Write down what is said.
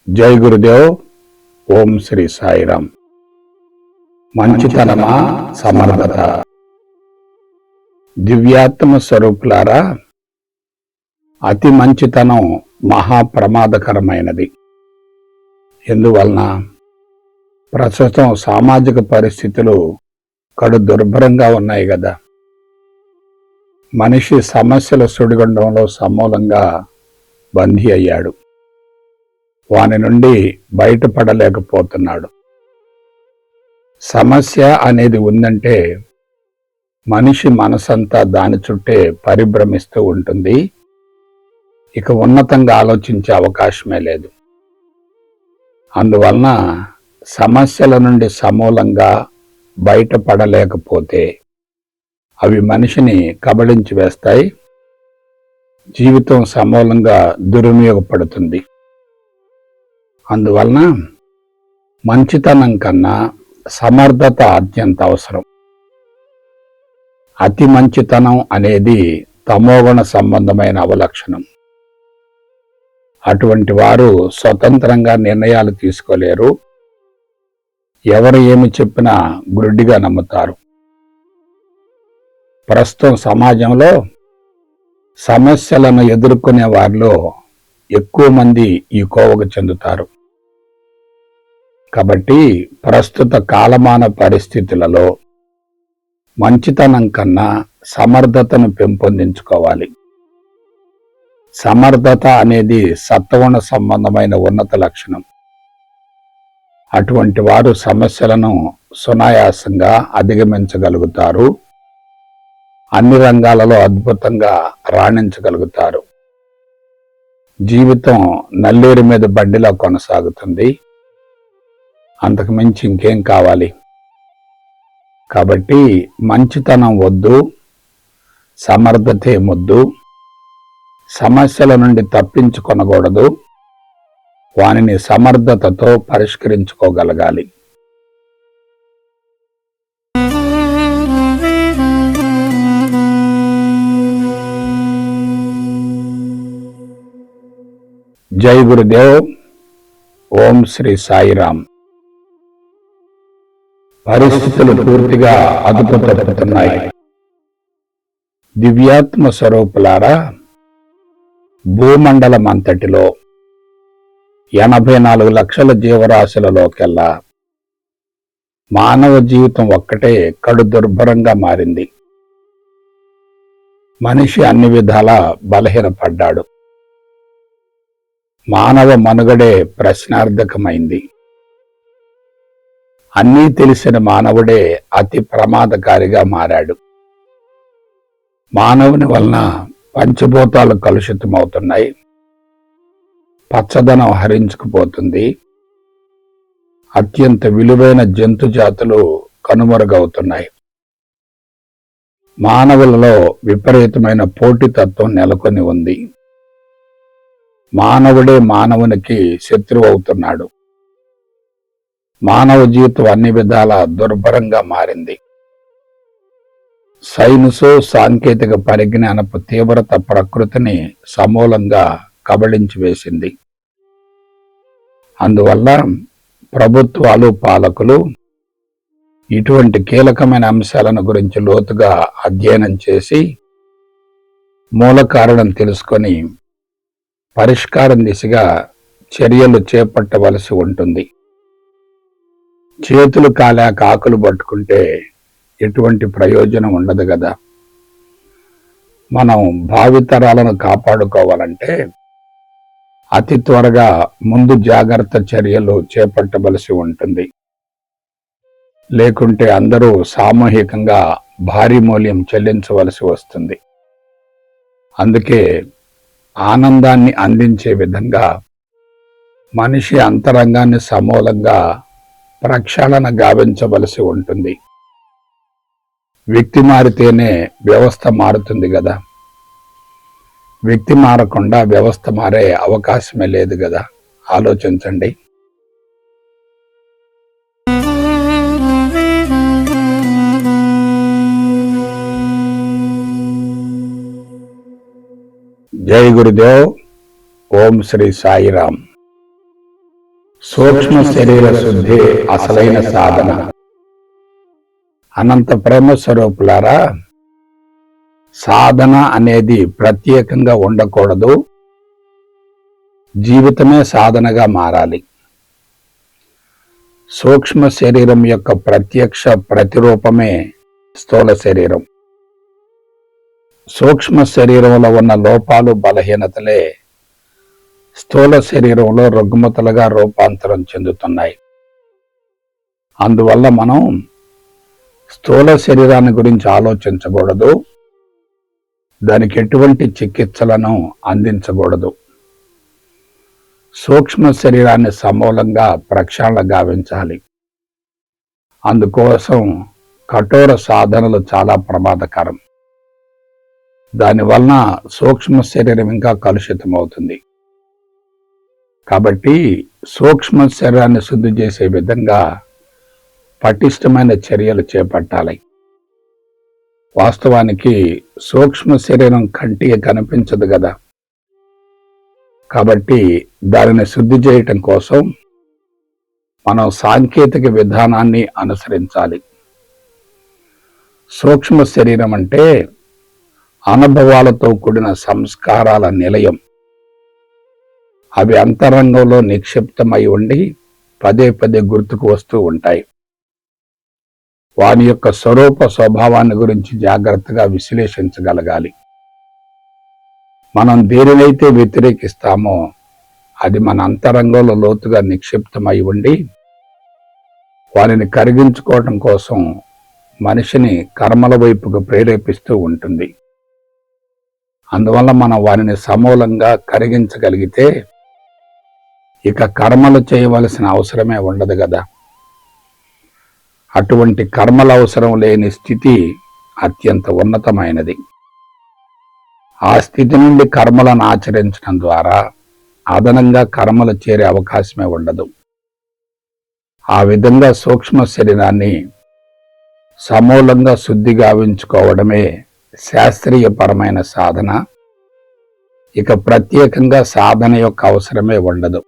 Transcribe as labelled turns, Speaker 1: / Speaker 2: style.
Speaker 1: జై గురుదేవ్. ఓం శ్రీ సాయిరామ్. మంచితనమా సమర్థత. దివ్యాత్మ స్వరూపులారా, అతి మంచితనం మహాప్రమాదకరమైనది. ఎందువలన? ప్రస్తుతం సామాజిక పరిస్థితులు కడు దుర్భరంగా ఉన్నాయి కదా. మనిషి సమస్యల సుడిగుండంలో సమూలంగా బందీ అయ్యాడు. వాని నుండి బయటపడలేకపోతున్నాడు. సమస్య అనేది ఉందంటే మనిషి మనసంతా దాని చుట్టే పరిభ్రమిస్తూ ఉంటుంది. ఇక ఉన్నతంగా ఆలోచించే అవకాశమే లేదు. అందువలన సమస్యల నుండి సమూలంగా బయటపడలేకపోతే అవి మనిషిని కబళించి వేస్తాయి. జీవితం సమూలంగా దుర్వినియోగపడుతుంది. అందువలన మంచితనం కన్నా సమర్థత అత్యంత అవసరం. అతి మంచితనం అనేది తమోగుణ సంబంధమైన అవలక్షణం. అటువంటి వారు స్వతంత్రంగా నిర్ణయాలు తీసుకోలేరు. ఎవరు ఏమి చెప్పినా గుడ్డిగా నమ్ముతారు. ప్రస్తుతం సమాజంలో సమస్యలను ఎదుర్కొనే వారిలో ఎక్కువ మంది ఈ కోవకు చెందుతారు. కాబట్టి ప్రస్తుత కాలమాన పరిస్థితులలో మంచితనం కన్నా సమర్థతను పెంపొందించుకోవాలి. సమర్థత అనేది సత్వగుణ సంబంధమైన ఉన్నత లక్షణం. అటువంటి వారు సమస్యలను సునాయాసంగా అధిగమించగలుగుతారు. అన్ని రంగాలలో అద్భుతంగా రాణించగలుగుతారు. జీవితం నల్లేరు మీద బండిలా కొనసాగుతుంది. అంతకు మించి ఇంకేం కావాలి? కాబట్టి మంచితనం వద్దు, సమర్థతే ముద్దు. సమస్యల నుండి తప్పించుకొనకూడదు, వానిని సమర్థతతో పరిష్కరించుకోగలగాలి. జై గురుదేవ్. ఓం శ్రీ సాయిరామ్. పరిస్థితులు పూర్తిగా అదుపు తప్పుతున్నాయి. దివ్యాత్మ స్వరూపులారా, భూమండలం అంతటిలో 84 లక్షల జీవరాశులలోకెల్లా మానవ జీవితం ఒక్కటే కడు దుర్భరంగా మారింది. మనిషి అన్ని విధాలా బలహీనపడ్డాడు. మానవ మనుగడే ప్రశ్నార్థకమైంది. అన్నీ తెలిసిన మానవుడే అతి ప్రమాదకారిగా మారాడు. మానవుని వలన పంచభూతాలు కలుషితమవుతున్నాయి. పచ్చదనం హరించుకుపోతుంది. అత్యంత విలువైన జంతు జాతులు కనుమరుగవుతున్నాయి. మానవులలో విపరీతమైన పోటీతత్వం నెలకొని ఉంది. మానవుడే మానవునికి శత్రువు అవుతున్నాడు. మానవ జీవితం అన్ని విధాల దుర్భరంగా మారింది. సైన్సు సాంకేతిక పరిజ్ఞానపు తీవ్రత ప్రకృతిని సమూలంగా కబళించి వేసింది. అందువల్ల ప్రభుత్వాలు, పాలకులు ఇటువంటి కీలకమైన అంశాలను గురించి లోతుగా అధ్యయనం చేసి మూల కారణం తెలుసుకొని పరిష్కారం దిశగా చర్యలు చేపట్టవలసి ఉంటుంది. చేతులు కాలాక ఆకులు పట్టుకుంటే ఎటువంటి ప్రయోజనం ఉండదు కదా. మనం భావితరాలను కాపాడుకోవాలంటే అతి త్వరగా ముందు జాగ్రత్త చర్యలు చేపట్టవలసి ఉంటుంది. లేకుంటే అందరూ సామూహికంగా భారీ మూల్యం చెల్లించవలసి వస్తుంది. అందుకే ఆనందాన్ని అందించే విధంగా మనిషి అంతరంగాన్ని సమూలంగా ప్రక్షాళన గావించవలసి ఉంటుంది. వ్యక్తి మారితేనే వ్యవస్థ మారుతుంది కదా. వ్యక్తి మారకుండా వ్యవస్థ మారే అవకాశమే లేదు కదా. ఆలోచించండి. జై గురుదేవ్. ఓం శ్రీ సాయిరామ్. సూక్ష్మ శరీర శుద్ధి అసలైన సాధన. అనంత ప్రేమ స్వరూపులారా, సాధన అనేది ప్రత్యేకంగా ఉండకూడదు, జీవితమే సాధనగా మారాలి. సూక్ష్మ శరీరం యొక్క ప్రత్యక్ష ప్రతిరూపమే స్థూల శరీరం. సూక్ష్మ శరీరంలో ఉన్న లోపాలు, బలహీనతలే స్థూల శరీరంలో రుగ్మతలుగా రూపాంతరం చెందుతున్నాయి. అందువల్ల మనం స్థూల శరీరాన్ని గురించి ఆలోచించకూడదు, దానికి ఎటువంటి చికిత్సలను అందించకూడదు. సూక్ష్మ శరీరాన్ని సమూలంగా ప్రక్షాళన గావించాలి. అందుకోసం కఠోర సాధనలు చాలా ప్రమాదకరం. దానివలన సూక్ష్మ శరీరం ఇంకా కలుషితమవుతుంది. కాబట్టి సూక్ష్మ శరీరాన్ని శుద్ధి చేసే విధంగా పటిష్టమైన చర్యలు చేపట్టాలి. వాస్తవానికి సూక్ష్మ శరీరం కంటికి కనిపించదు కదా, కాబట్టి దానిని శుద్ధి చేయటం కోసం మనం సాంకేతిక విధానాన్ని అనుసరించాలి. సూక్ష్మ శరీరం అంటే అనుభవాలతో కూడిన సంస్కారాల నిలయం. అవి అంతరంగంలో నిక్షిప్తమై ఉండి పదే పదే గుర్తుకు వస్తూ ఉంటాయి. వాని యొక్క స్వరూప స్వభావాన్ని గురించి జాగ్రత్తగా విశ్లేషించగలగాలి. మనం దేనినైతే వ్యతిరేకిస్తామో అది మన అంతరంగంలో లోతుగా నిక్షిప్తమై ఉండి వారిని కరిగించుకోవటం కోసం మనిషిని కర్మల వైపుకు ప్రేరేపిస్తూ ఉంటుంది. అందువల్ల మనం వారిని సమూలంగా కరిగించగలిగితే ఇక కర్మలు చేయవలసిన అవసరమే ఉండదు కదా. అటువంటి కర్మల అవసరం లేని స్థితి అత్యంత ఉన్నతమైనది. ఆ స్థితి నుండి కర్మలను ఆచరించడం ద్వారా అదనంగా కర్మలు చేరే అవకాశమే ఉండదు. ఆ విధంగా సూక్ష్మ శరీరాన్ని సమూలంగా శుద్ధి గావించుకోవడమే శాస్త్రీయపరమైన సాధన. ఇక ప్రత్యేకంగా సాధన యొక్క అవసరమే ఉండదు.